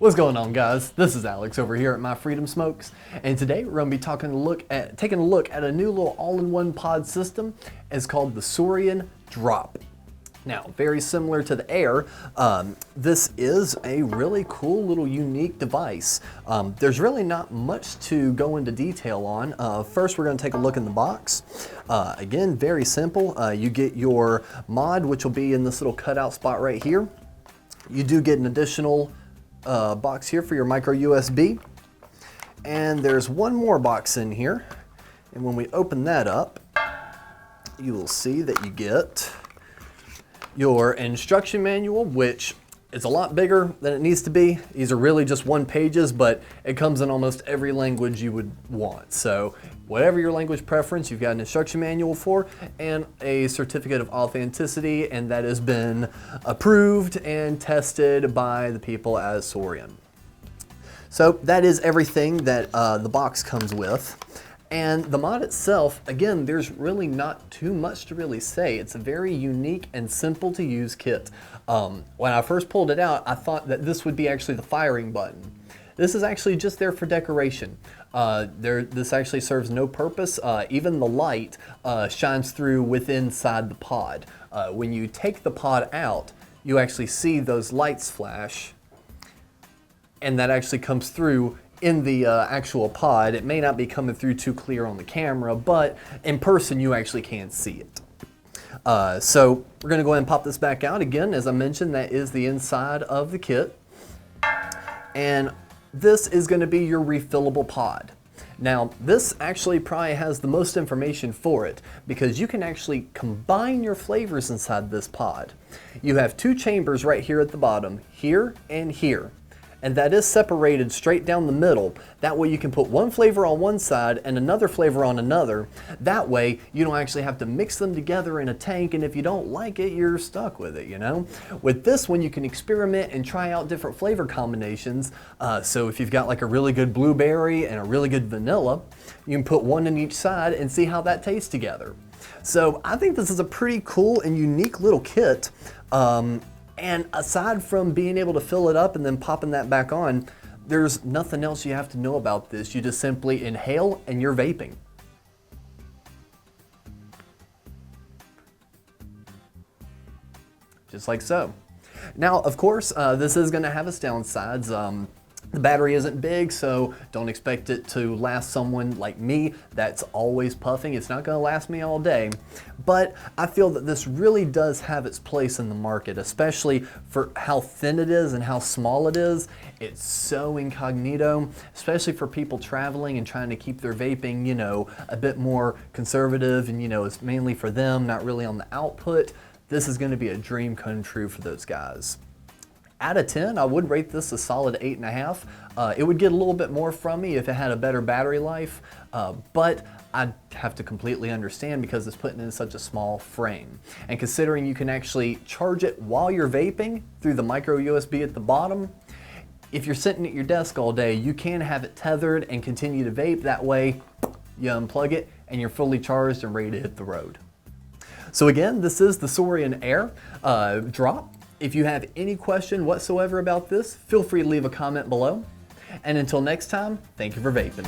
What's going on, guys? This is Alex over here at My Freedom Smokes, and today we're going to be taking a look at a new little all-in-one pod system. It's called the Suorin Drop. Now, very similar to the Air, this is a really cool little unique device. There's really not much to go into detail on. First, we're going to take a look in the box. Again, very simple. You get your mod, which will be in this little cutout spot right here. You do get an additional box here for your micro USB, and there's one more box in here, and when we open that up you will see that you get your instruction manual, which is a lot bigger than it needs to be. These are really just one pages, but it comes in almost every language you would want. So whatever your language preference, you've got an instruction manual for and a certificate of authenticity, and that has been approved and tested by the people at Suorin. So that is everything that the box comes with. And the mod itself, again, there's really not too much to really say. It's a very unique and simple to use kit. When I first pulled it out, I thought that this would be actually the firing button. This is actually just there for decoration. This actually serves no purpose. Even the light shines through inside the pod. When you take the pod out, you actually see those lights flash, and that actually comes through in the actual pod. It may not be coming through too clear on the camera, but in person you actually can see it. So we're gonna go ahead and pop this back out. Again, as I mentioned, that is the inside of the kit. And this is gonna be your refillable pod. Now, this actually probably has the most information for it because you can actually combine your flavors inside this pod. You have two chambers right here at the bottom, here and here. And that is separated straight down the middle. That way you can put one flavor on one side and another flavor on another. That way you don't actually have to mix them together in a tank, and if you don't like it, you're stuck with it, you know? With this one, you can experiment and try out different flavor combinations. So if you've got like a really good blueberry and a really good vanilla, you can put one in each side and see how that tastes together. So I think this is a pretty cool and unique little kit. And aside from being able to fill it up and then popping that back on, there's nothing else you have to know about this. You just simply inhale and you're vaping. Just like so. Now, of course, this is going to have its downsides. The battery isn't big, so don't expect it to last someone like me that's always puffing. It's not going to last me all day. But I feel that this really does have its place in the market, especially for how thin it is and how small it is. It's so incognito, especially for people traveling and trying to keep their vaping, you know, a bit more conservative, and, you know, it's mainly for them, not really on the output. This is going to be a dream come true for those guys. Out of 10, I would rate this a solid 8.5. It would get a little bit more from me if it had a better battery life, but I'd have to completely understand because it's putting in such a small frame. And considering you can actually charge it while you're vaping through the micro USB at the bottom, if you're sitting at your desk all day, you can have it tethered and continue to vape. That way, you unplug it and you're fully charged and ready to hit the road. So again, this is the Suorin Air Drop. If you have any question whatsoever about this, feel free to leave a comment below. And until next time, thank you for vaping.